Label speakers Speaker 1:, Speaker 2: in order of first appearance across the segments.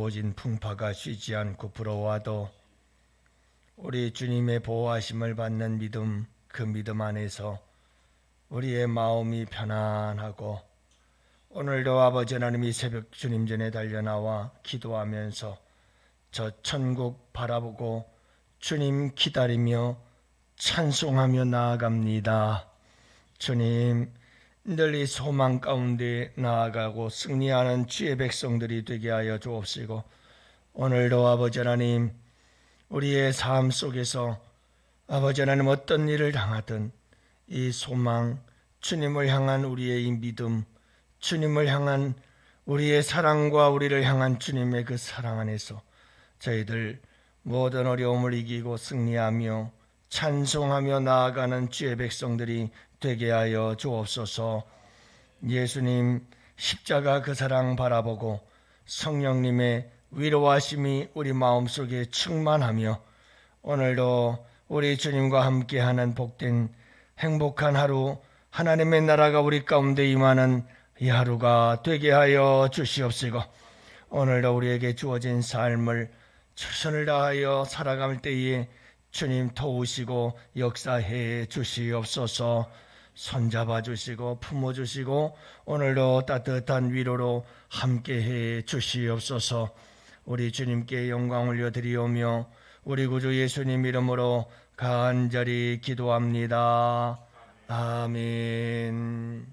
Speaker 1: 모진 풍파가 쉬지 않고 불어와도 우리 주님의 보호하심을 받는 믿음, 그 믿음 안에서 우리의 마음이 편안하고 오늘도 아버지 하나님이 새벽 주님 전에 달려나와 기도하면서 저 천국 바라보고 주님 기다리며 찬송하며 나아갑니다. 주님, 늘 이 소망 가운데 나아가고 승리하는 주의 백성들이 되게 하여 주옵시고, 오늘도 아버지 하나님 우리의 삶 속에서 아버지 하나님 어떤 일을 당하든 이 소망, 주님을 향한 우리의 이 믿음, 주님을 향한 우리의 사랑과 우리를 향한 주님의 그 사랑 안에서 저희들 모든 어려움을 이기고 승리하며 찬송하며 나아가는 주의 백성들이 되게 하여 주옵소서. 예수님 십자가 그 사랑 바라보고 성령님의 위로하심이 우리 마음속에 충만하며 오늘도 우리 주님과 함께하는 복된 행복한 하루, 하나님의 나라가 우리 가운데 임하는 이 하루가 되게 하여 주시옵시고, 오늘도 우리에게 주어진 삶을 최선을 다하여 살아갈 때에 주님 도우시고 역사해 주시옵소서. 손잡아 주시고 품어 주시고 오늘도 따뜻한 위로로 함께해 주시옵소서. 우리 주님께 영광 올려드리오며 우리 구주 예수님 이름으로 간절히 기도합니다. 아멘.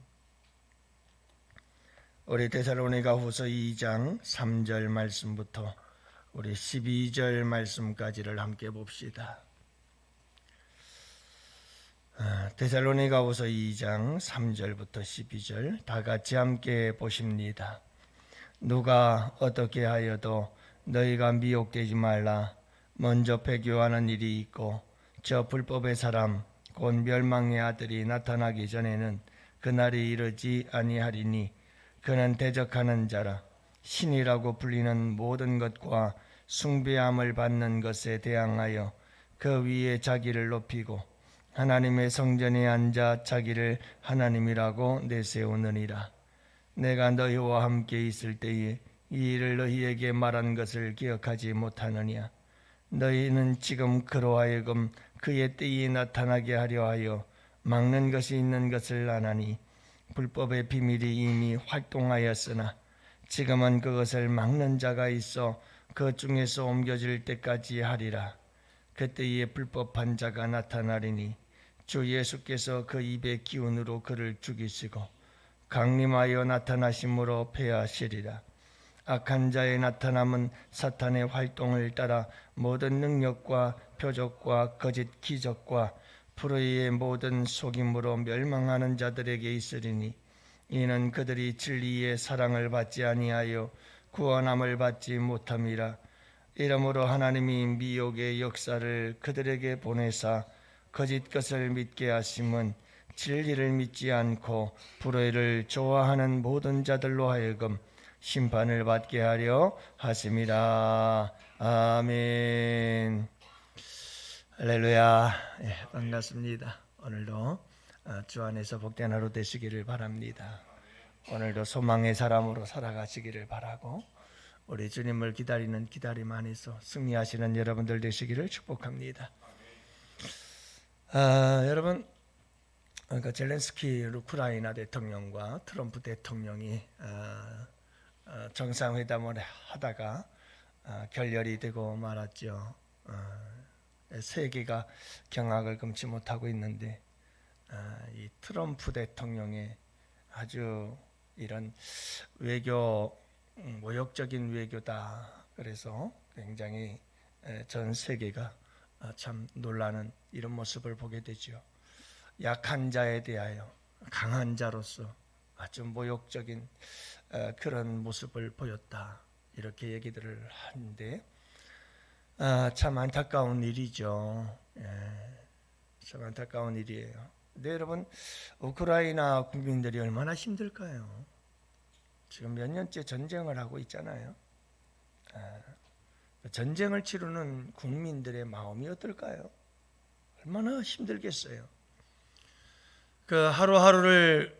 Speaker 1: 우리 데살로니가 후서 2장 3절 말씀부터 우리 12절 말씀까지를 함께 봅시다. 데살로니가 후서 2장 3절부터 12절 다 같이 함께 보십니다. 누가 어떻게 하여도 너희가 미혹되지 말라. 먼저 배교하는 일이 있고 저 불법의 사람 곧 멸망의 아들이 나타나기 전에는 그날이 이르지 아니하리니 그는 대적하는 자라. 신이라고 불리는 모든 것과 숭배함을 받는 것에 대항하여 그 위에 자기를 높이고 하나님의 성전에 앉아 자기를 하나님이라고 내세우느니라. 내가 너희와 함께 있을 때에 이 일을 너희에게 말한 것을 기억하지 못하느냐. 너희는 지금 그로 하여금 그의 때에 나타나게 하려 하여 막는 것이 있는 것을 아나니 불법의 비밀이 이미 활동하였으나 지금은 그것을 막는 자가 있어 그 중에서 옮겨질 때까지 하리라. 그때에 불법한 자가 나타나리니 주 예수께서 그 입의 기운으로 그를 죽이시고 강림하여 나타나심으로 패하시리라. 악한 자의 나타남은 사탄의 활동을 따라 모든 능력과 표적과 거짓 기적과 불의의 모든 속임으로 멸망하는 자들에게 있으리니 이는 그들이 진리의 사랑을 받지 아니하여 구원함을 받지 못함이라. 이러므로 하나님이 미혹의 역사를 그들에게 보내사 거짓 것을 믿게 하심은 진리를 믿지 않고 불의를 좋아하는 모든 자들로 하여금 심판을 받게 하려 하심이라. 아멘. 할렐루야. 반갑습니다. 오늘도 주 안에서 복된 하루 되시기를 바랍니다. 오늘도 소망의 사람으로 살아가시기를 바라고 우리 주님을 기다리는 기다림 안에서 승리하시는 여러분들 되시기를 축복합니다. 여러분, 젤렌스키 우크라이나 대통령과 트럼프 대통령이 정상회담을 하다가 결렬이 되고 말았죠. 세계가 경악을 금치 못하고 있는데 이 트럼프 대통령의 아주 이런 외교 모욕적인 외교다. 그래서 굉장히 전 세계가 참 놀라는 이런 모습을 보게 되죠. 약한 자에 대하여 강한 자로서 아주 모욕적인 그런 모습을 보였다. 이렇게 얘기들을 하는데 참 안타까운 일이죠. 참 안타까운 일이에요. 근데 여러분, 우크라이나 국민들이 얼마나 힘들까요? 지금 몇 년째 전쟁을 하고 있잖아요. 전쟁을 치르는 국민들의 마음이 어떨까요? 얼마나 힘들겠어요. 그 하루하루를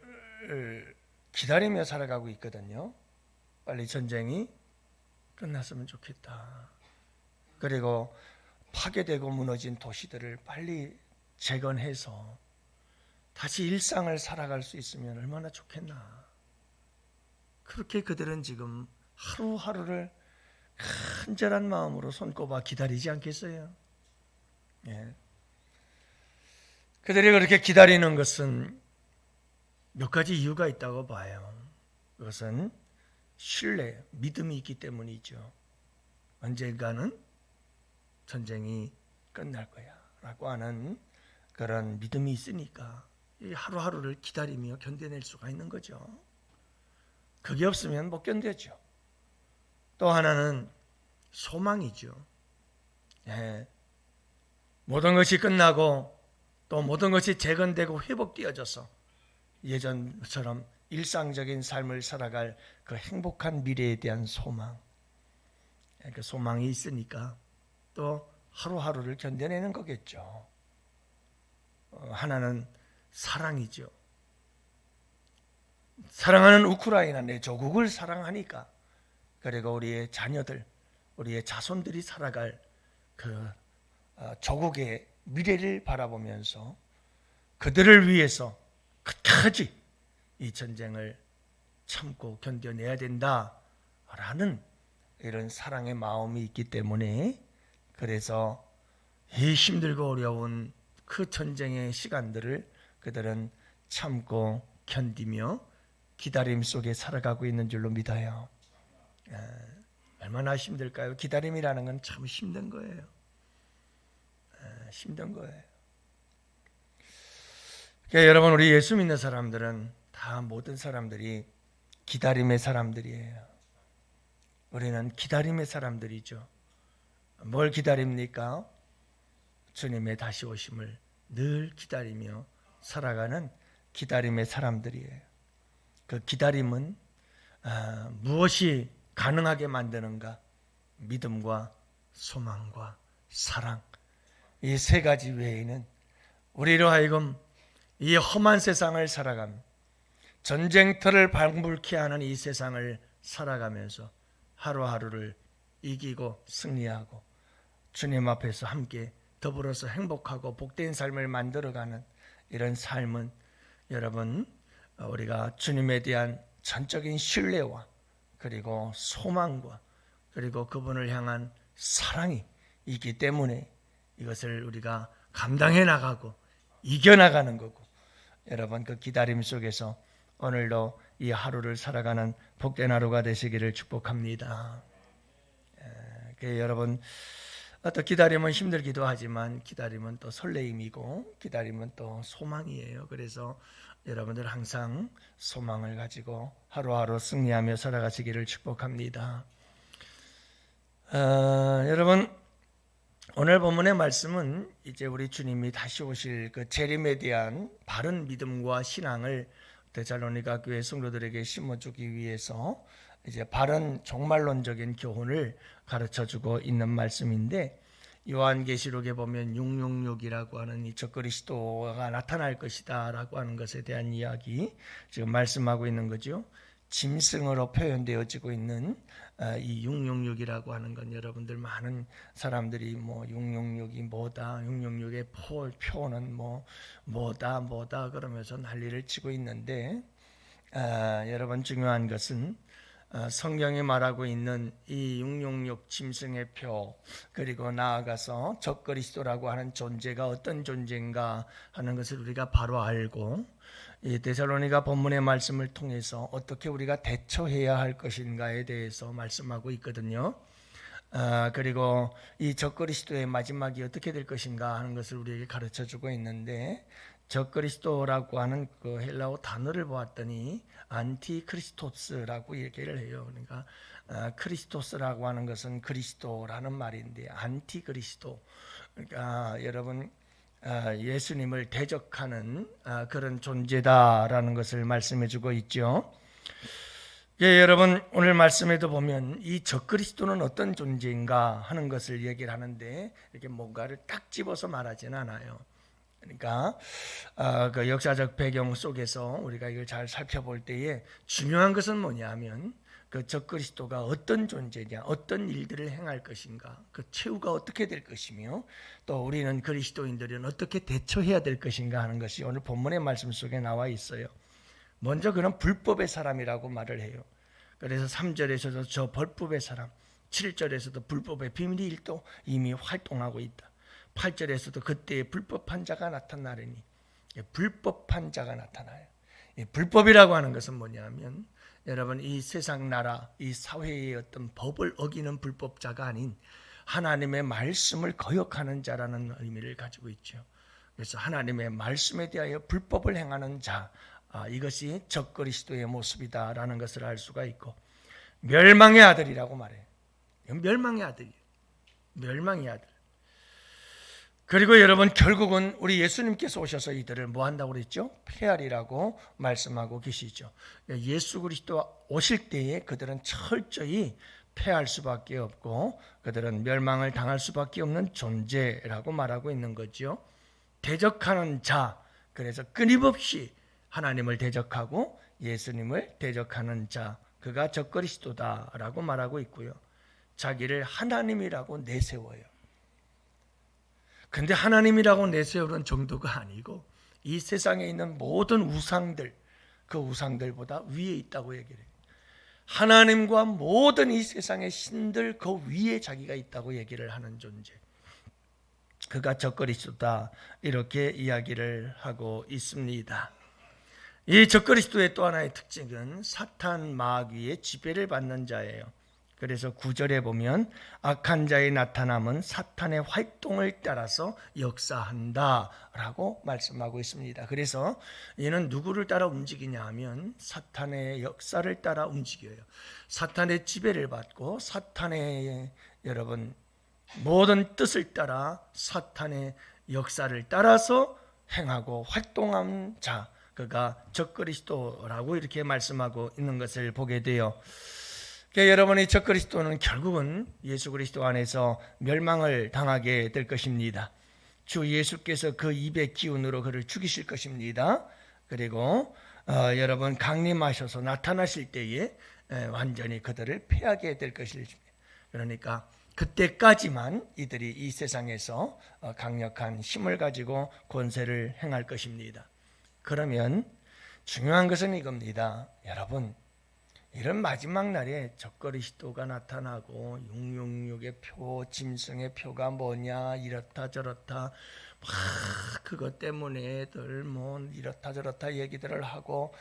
Speaker 1: 기다리며 살아가고 있거든요. 빨리 전쟁이 끝났으면 좋겠다. 그리고 파괴되고 무너진 도시들을 빨리 재건해서 다시 일상을 살아갈 수 있으면 얼마나 좋겠나. 그렇게 그들은 지금 하루하루를 간절한 마음으로 손꼽아 기다리지 않겠어요? 예. 그들이 그렇게 기다리는 것은 몇 가지 이유가 있다고 봐요. 그것은 신뢰, 믿음이 있기 때문이죠. 언젠가는 전쟁이 끝날 거야 라고 하는 그런 믿음이 있으니까 이 하루하루를 기다리며 견뎌낼 수가 있는 거죠. 그게 없으면 못 견뎌죠. 또 하나는 소망이죠. 예. 모든 것이 끝나고 또 모든 것이 재건되고 회복되어져서 예전처럼 일상적인 삶을 살아갈 그 행복한 미래에 대한 소망, 그 소망이 있으니까 또 하루하루를 견뎌내는 거겠죠. 하나는 사랑이죠. 사랑하는 우크라이나 내 조국을 사랑하니까, 그리고 우리의 자녀들, 우리의 자손들이 살아갈 그 조국의 미래를 바라보면서 그들을 위해서 끝까지 이 전쟁을 참고 견뎌내야 된다라는 이런 사랑의 마음이 있기 때문에, 그래서 이 힘들고 어려운 그 전쟁의 시간들을 그들은 참고 견디며 기다림 속에 살아가고 있는 줄로 믿어요. 얼마나 힘들까요? 기다림이라는 건 참 힘든 거예요. 힘든 거예요. 그러니까 여러분, 우리 예수 믿는 사람들은 다 모든 사람들이 기다림의 사람들이에요. 우리는 기다림의 사람들이죠. 뭘 기다립니까? 주님의 다시 오심을 늘 기다리며 살아가는 기다림의 사람들이에요. 그 기다림은 무엇이 가능하게 만드는가? 믿음과 소망과 사랑, 이 세 가지 외에는 우리로 하여금 이 험한 세상을 살아가며 전쟁터를 방불케 하는 이 세상을 살아가면서 하루하루를 이기고 승리하고 주님 앞에서 함께 더불어서 행복하고 복된 삶을 만들어가는 이런 삶은, 여러분, 우리가 주님에 대한 전적인 신뢰와 그리고 소망과 그리고 그분을 향한 사랑이 있기 때문에 이것을 우리가 감당해 나가고 이겨나가는 거고, 여러분, 그 기다림 속에서 오늘도 이 하루를 살아가는 복된 하루가 되시기를 축복합니다. 여러분, 또 기다림은 힘들기도 하지만 기다림은 또 설레임이고 기다림은 또 소망이에요. 그래서 여러분들 항상 소망을 가지고 하루하루 승리하며 살아가시기를 축복합니다. 여러분, 오늘 본문의 말씀은 이제 우리 주님이 다시 오실 그 재림에 대한 바른 믿음과 신앙을 데살로니가 교회 성도들에게 심어주기 위해서 이제 바른 종말론적인 교훈을 가르쳐주고 있는 말씀인데, 요한계시록에 보면 666이라고 하는 이 적그리스도가 나타날 것이다 라고 하는 것에 대한 이야기 지금 말씀하고 있는 거죠. 짐승으로 표현되어지고 있는 이 666이라고 하는 건, 여러분들 많은 사람들이 뭐 666이 뭐다, 666의 표는 뭐다 그러면서 난리를 치고 있는데, 여러분, 중요한 것은 성경이 말하고 있는 이 666 짐승의 표, 그리고 나아가서 적그리스도라고 하는 존재가 어떤 존재인가 하는 것을 우리가 바로 알고, 이 데살로니가 본문의 말씀을 통해서 어떻게 우리가 대처해야 할 것인가에 대해서 말씀하고 있거든요. 그리고 이 적그리스도의 마지막이 어떻게 될 것인가 하는 것을 우리에게 가르쳐주고 있는데, 적그리스도라고 하는 그 헬라어 단어를 보았더니 안티크리스토스라고 얘기를 해요. 그러니까 크리스토스라고 하는 것은 그리스도라는 말인데, 안티그리스도, 그러니까 여러분, 예수님을 대적하는 그런 존재다라는 것을 말씀해주고 있죠. 여러분, 오늘 말씀에도 보면 이 적그리스도는 어떤 존재인가 하는 것을 얘기를 하는데, 이렇게 뭔가를 딱 집어서 말하지는 않아요. 그러니까 그 역사적 배경 속에서 우리가 이걸 잘 살펴볼 때에 중요한 것은 뭐냐면, 그 적그리스도가 어떤 존재냐, 어떤 일들을 행할 것인가, 그 최후가 어떻게 될 것이며 또 우리는 그리스도인들은 어떻게 대처해야 될 것인가 하는 것이 오늘 본문의 말씀 속에 나와 있어요. 먼저 그는 불법의 사람이라고 말을 해요. 그래서 3절에서도 저 불법의 사람, 7절에서도 불법의 비밀이 또 이미 활동하고 있다. 8절에서도 그때의 불법한 자가 나타나리니, 불법한 자가 나타나요. 불법이라고 하는 것은 뭐냐면 여러분, 이 세상 나라, 이 사회의 어떤 법을 어기는 불법자가 아닌 하나님의 말씀을 거역하는 자라는 의미를 가지고 있죠. 그래서 하나님의 말씀에 대하여 불법을 행하는 자, 이것이 적그리스도의 모습이다라는 것을 알 수가 있고, 멸망의 아들이라고 말해요. 멸망의 아들이에요. 멸망의 아들. 그리고 여러분, 결국은 우리 예수님께서 오셔서 이들을 뭐 한다고 그랬죠? 폐하리라고 말씀하고 계시죠. 예수 그리스도 오실 때에 그들은 철저히 폐할 수밖에 없고 그들은 멸망을 당할 수밖에 없는 존재라고 말하고 있는 거죠. 대적하는 자, 그래서 끊임없이 하나님을 대적하고 예수님을 대적하는 자, 그가 적그리스도다라고 말하고 있고요. 자기를 하나님이라고 내세워요. 근데 하나님이라고 내세우는 정도가 아니고 이 세상에 있는 모든 우상들, 그 우상들보다 위에 있다고 얘기를 해요. 하나님과 모든 이 세상의 신들 그 위에 자기가 있다고 얘기를 하는 존재, 그가 적그리스도다, 이렇게 이야기를 하고 있습니다. 이 적그리스도의 또 하나의 특징은 사탄 마귀의 지배를 받는 자예요. 그래서 9절에 보면 악한 자의 나타남은 사탄의 활동을 따라서 역사한다라고 말씀하고 있습니다. 그래서 얘는 누구를 따라 움직이냐 하면 사탄의 역사를 따라 움직여요. 사탄의 지배를 받고 사탄의 여러분 모든 뜻을 따라 사탄의 역사를 따라서 행하고 활동한 자, 그가 적그리스도라고 이렇게 말씀하고 있는 것을 보게 돼요. 여러분의 적그리스도는 결국은 예수 그리스도 안에서 멸망을 당하게 될 것입니다. 주 예수께서 그 입의 기운으로 그를 죽이실 것입니다. 그리고 여러분 강림하셔서 나타나실 때에 완전히 그들을 패하게 될 것입니다. 그러니까 그때까지만 이들이 이 세상에서 강력한 힘을 가지고 권세를 행할 것입니다. 그러면 중요한 것은 이겁니다. 여러분, 이런 마지막 날에 적그리스도가 나타나고 666의 표, 짐승의 표가 뭐냐, 이렇다 저렇다 막 그것 때문에들 뭐 이렇다 저렇다 얘기들을 하고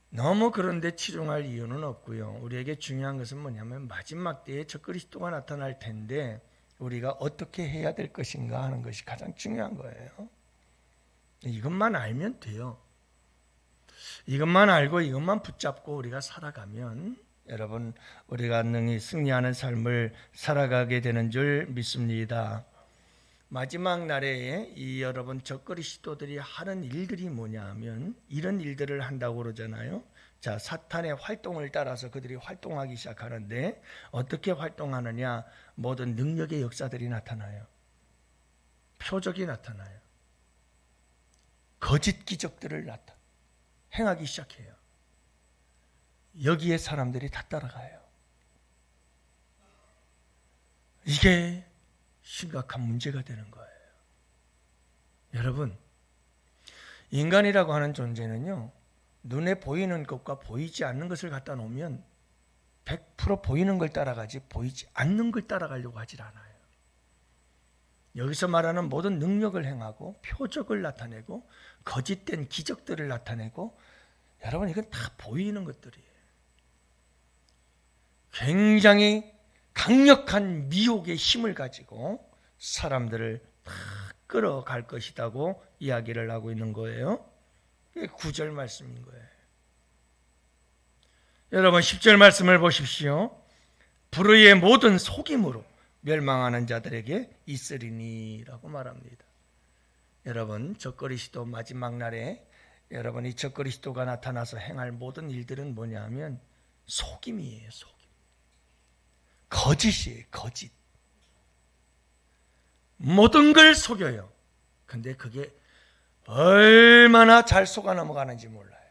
Speaker 1: 너무 그런데 치중할 이유는 없고요. 우리에게 중요한 것은 뭐냐면 마지막 때에 적그리스도가 나타날 텐데 우리가 어떻게 해야 될 것인가 하는 것이 가장 중요한 거예요. 이것만 알면 돼요. 이것만 알고 이것만 붙잡고 우리가 살아가면 여러분 우리가 능히 승리하는 삶을 살아가게 되는 줄 믿습니다. 마지막 날에 이 여러분 적그리스도들이 하는 일들이 뭐냐 하면 이런 일들을 한다고 그러잖아요. 자, 사탄의 활동을 따라서 그들이 활동하기 시작하는데 어떻게 활동하느냐, 모든 능력의 역사들이 나타나요. 표적이 나타나요. 거짓 기적들을 행하기 시작해요. 여기에 사람들이 다 따라가요. 이게 심각한 문제가 되는 거예요. 여러분, 인간이라고 하는 존재는요, 눈에 보이는 것과 보이지 않는 것을 갖다 놓으면 100% 보이는 걸 따라가지 보이지 않는 걸 따라가려고 하질 않아요. 여기서 말하는 모든 능력을 행하고 표적을 나타내고 거짓된 기적들을 나타내고, 여러분 이건 다 보이는 것들이에요. 굉장히 강력한 미혹의 힘을 가지고 사람들을 다 끌어갈 것이라고 이야기를 하고 있는 거예요. 이게 9절 말씀인 거예요. 여러분 10절 말씀을 보십시오. 불의의 모든 속임으로 멸망하는 자들에게 있으리니라고 말합니다. 여러분 적그리스도 마지막 날에 여러분 이 적그리스도가 나타나서 행할 모든 일들은 뭐냐면 속임이에요. 속임. 거짓이에요. 거짓. 모든 걸 속여요. 근데 그게 얼마나 잘 속아 넘어가는지 몰라요.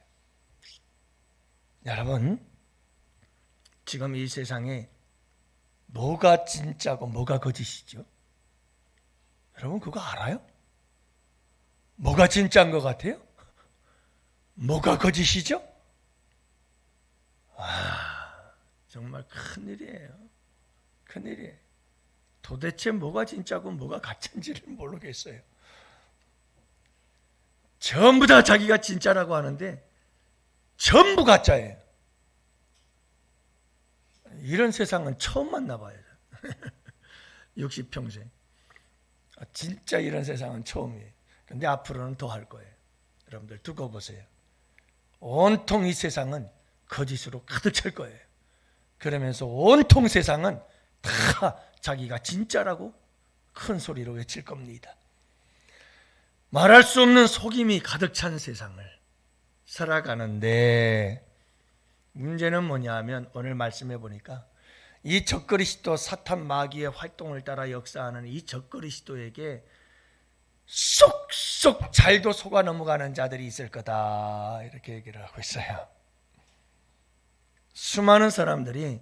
Speaker 1: 여러분 지금 이 세상에 뭐가 진짜고 뭐가 거짓이죠? 여러분 그거 알아요? 뭐가 진짜인 것 같아요? 뭐가 거짓이죠? 정말 큰일이에요. 큰일이에요. 도대체 뭐가 진짜고 뭐가 가짜인지를 모르겠어요. 전부 다 자기가 진짜라고 하는데 전부 가짜예요. 이런 세상은 처음 만나봐요. 60평생. 진짜 이런 세상은 처음이에요. 근데 앞으로는 더 할 거예요. 여러분들 두고 보세요. 온통 이 세상은 거짓으로 가득 찰 거예요. 그러면서 온통 세상은 다 자기가 진짜라고 큰 소리로 외칠 겁니다. 말할 수 없는 속임이 가득 찬 세상을 살아가는데 문제는 뭐냐 하면 오늘 말씀해 보니까 이 적그리스도 사탄 마귀의 활동을 따라 역사하는 이 적그리스도에게 쏙쏙 잘도 속아 넘어가는 자들이 있을 거다 이렇게 얘기를 하고 있어요. 수많은 사람들이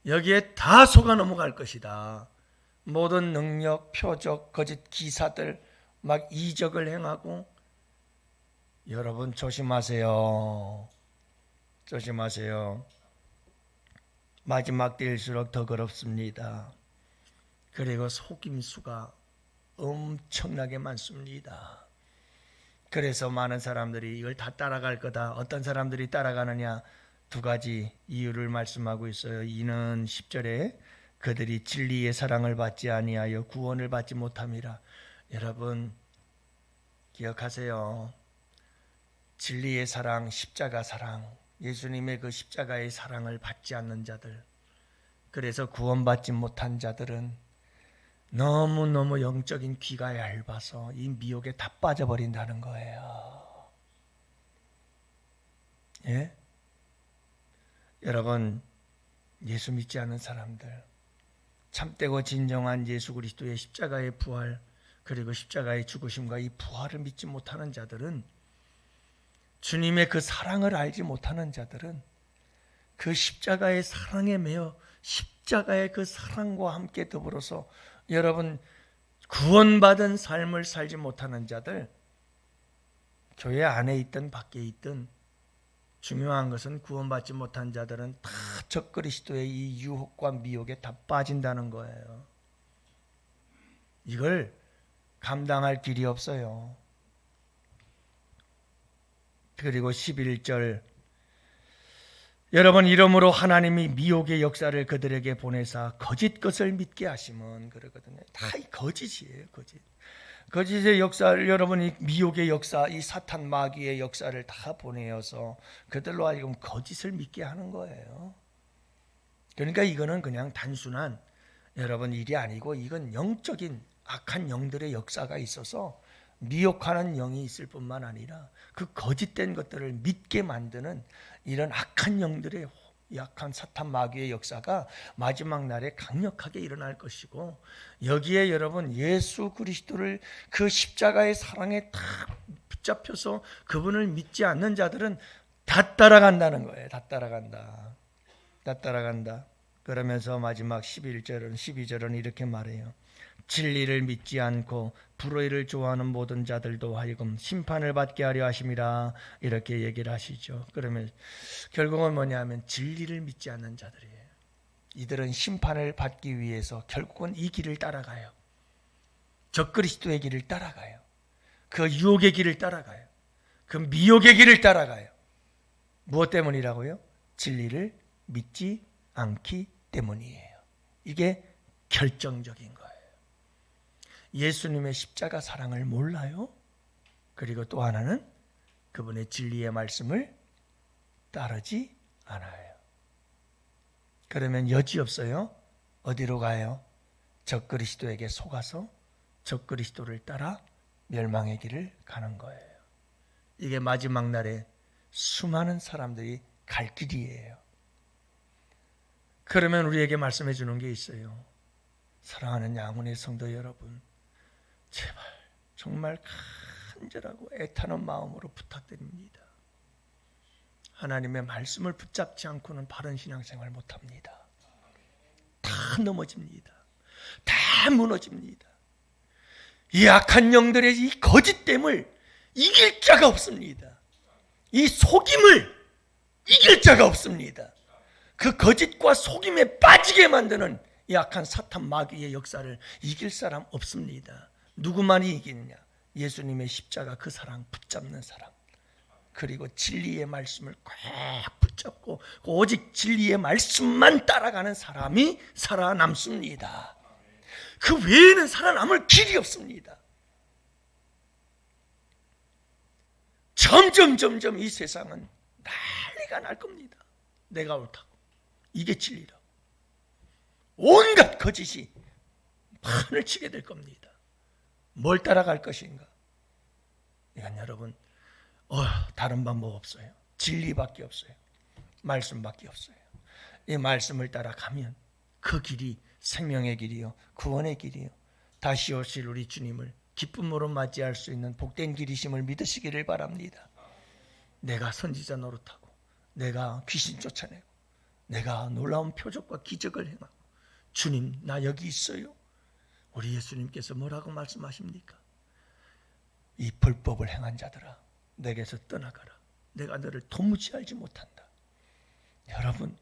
Speaker 1: 여기에 다 속아 넘어갈 것이다. 모든 능력, 표적, 거짓 기사들 막 이적을 행하고 여러분 조심하세요. 조심하세요. 마지막 때일수록 더 그렇습니다. 그리고 속임수가 엄청나게 많습니다. 그래서 많은 사람들이 이걸 다 따라갈 거다. 어떤 사람들이 따라가느냐? 두 가지 이유를 말씀하고 있어요. 이는 10절에 그들이 진리의 사랑을 받지 아니하여 구원을 받지 못함이라. 여러분 기억하세요. 진리의 사랑, 십자가 사랑, 예수님의 그 십자가의 사랑을 받지 않는 자들, 그래서 구원받지 못한 자들은 너무너무 영적인 귀가 얇아서 이 미혹에 다 빠져버린다는 거예요. 예? 여러분 예수 믿지 않은 사람들, 참되고 진정한 예수 그리스도의 십자가의 부활 그리고 십자가의 죽으심과 이 부활을 믿지 못하는 자들은, 주님의 그 사랑을 알지 못하는 자들은 그 십자가의 사랑에 매여 십자가의 그 사랑과 함께 더불어서 여러분 구원받은 삶을 살지 못하는 자들, 교회 안에 있든 밖에 있든 중요한 것은 구원받지 못한 자들은 다 적그리스도의 이 유혹과 미혹에 다 빠진다는 거예요. 이걸 감당할 길이 없어요. 그리고 11절, 여러분 이러므로 하나님이 미혹의 역사를 그들에게 보내사 거짓 것을 믿게 하시면 그러거든요. 다 거짓이에요. 거짓의 역사를, 여러분이 미혹의 역사, 이 사탄 마귀의 역사를 다 보내어서 그들로 하여금 거짓을 믿게 하는 거예요. 그러니까 이거는 그냥 단순한 여러분 일이 아니고 이건 영적인 악한 영들의 역사가 있어서 미혹하는 영이 있을 뿐만 아니라 그 거짓된 것들을 믿게 만드는 이런 악한 영들의, 약한 사탄 마귀의 역사가 마지막 날에 강력하게 일어날 것이고, 여기에 여러분 예수 그리스도를 그 십자가의 사랑에 딱 붙잡혀서 그분을 믿지 않는 자들은 다 따라간다는 거예요. 다 따라간다. 그러면서 마지막 11절은 12절은 이렇게 말해요. 진리를 믿지 않고 불의를 좋아하는 모든 자들도 하여금 심판을 받게 하려 하심이라, 이렇게 얘기를 하시죠. 그러면 결국은 뭐냐면 진리를 믿지 않는 자들이에요. 이들은 심판을 받기 위해서 결국은 이 길을 따라가요. 적그리스도의 길을 따라가요. 그 유혹의 길을 따라가요. 그 미혹의 길을 따라가요. 무엇 때문이라고요? 진리를 믿지 않기 때문이에요. 이게 결정적인 거예요. 예수님의 십자가 사랑을 몰라요. 그리고 또 하나는 그분의 진리의 말씀을 따르지 않아요. 그러면 여지없어요. 어디로 가요? 적그리스도에게 속아서 적그리스도를 따라 멸망의 길을 가는 거예요. 이게 마지막 날에 수많은 사람들이 갈 길이에요. 그러면 우리에게 말씀해 주는 게 있어요. 사랑하는 양훈의 성도 여러분, 제발 정말 간절하고 애타는 마음으로 부탁드립니다. 하나님의 말씀을 붙잡지 않고는 바른 신앙생활 못합니다. 다 넘어집니다. 다 무너집니다. 이 악한 영들의 이 거짓됨을 이길 자가 없습니다. 이 속임을 이길 자가 없습니다. 그 거짓과 속임에 빠지게 만드는 이 악한 사탄 마귀의 역사를 이길 사람 없습니다. 누구만이 이기느냐? 예수님의 십자가 그 사랑 붙잡는 사람, 그리고 진리의 말씀을 꽉 붙잡고 오직 진리의 말씀만 따라가는 사람이 살아남습니다. 그 외에는 살아남을 길이 없습니다. 점점 이 세상은 난리가 날 겁니다. 내가 옳다고, 이게 진리라고, 온갖 거짓이 판을 치게 될 겁니다. 뭘 따라갈 것인가? 이건 여러분 다른 방법 없어요. 진리밖에 없어요. 말씀밖에 없어요. 이 말씀을 따라가면 그 길이 생명의 길이요, 구원의 길이요, 다시 오실 우리 주님을 기쁨으로 맞이할 수 있는 복된 길이심을 믿으시기를 바랍니다. 내가 선지자 노릇하고, 내가 귀신 쫓아내고, 내가 놀라운 표적과 기적을 행하고, 주님 나 여기 있어요. 우리 예수님께서 뭐라고 말씀하십니까? 이 불법을 행한 자들아, 내게서 떠나가라. 내가 너를 도무지 알지 못한다. 여러분,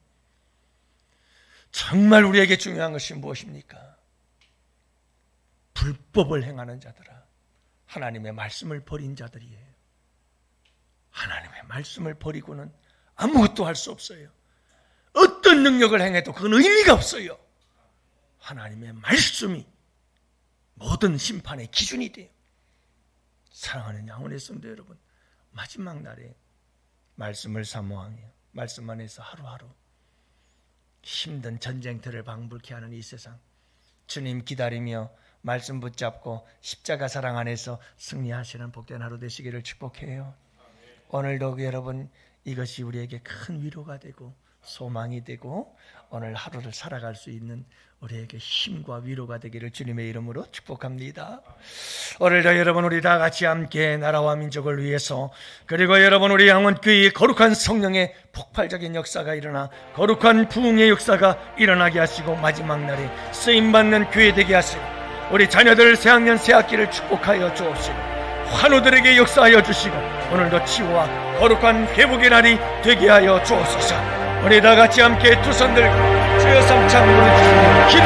Speaker 1: 정말 우리에게 중요한 것이 무엇입니까? 불법을 행하는 자들아, 하나님의 말씀을 버린 자들이에요. 하나님의 말씀을 버리고는 아무것도 할 수 없어요. 어떤 능력을 행해도 그건 의미가 없어요. 하나님의 말씀이 모든 심판의 기준이 돼요. 사랑하는 양원의 성도 여러분, 마지막 날에 말씀을 사모하며 말씀 안에서 하루하루 힘든 전쟁터를 방불케 하는 이 세상, 주님 기다리며 말씀 붙잡고 십자가 사랑 안에서 승리하시는 복된 하루 되시기를 축복해요. 오늘도 여러분, 이것이 우리에게 큰 위로가 되고 소망이 되고 오늘 하루를 살아갈 수 있는 우리에게 힘과 위로가 되기를 주님의 이름으로 축복합니다. 오늘도 여러분, 우리 다 같이 함께 나라와 민족을 위해서, 그리고 여러분 우리 양원교회의 거룩한 성령의 폭발적인 역사가 일어나 거룩한 부흥의 역사가 일어나게 하시고 마지막 날에 쓰임받는 교회 되게 하시고 우리 자녀들 새학년 새학기를 축복하여 주옵시고 환우들에게 역사하여 주시고 오늘도 치유와 거룩한 회복의 날이 되게 하여 주옵소서. 우리 다 같이 함께 두 손 들고 주여 삼창 부르짖으며 기도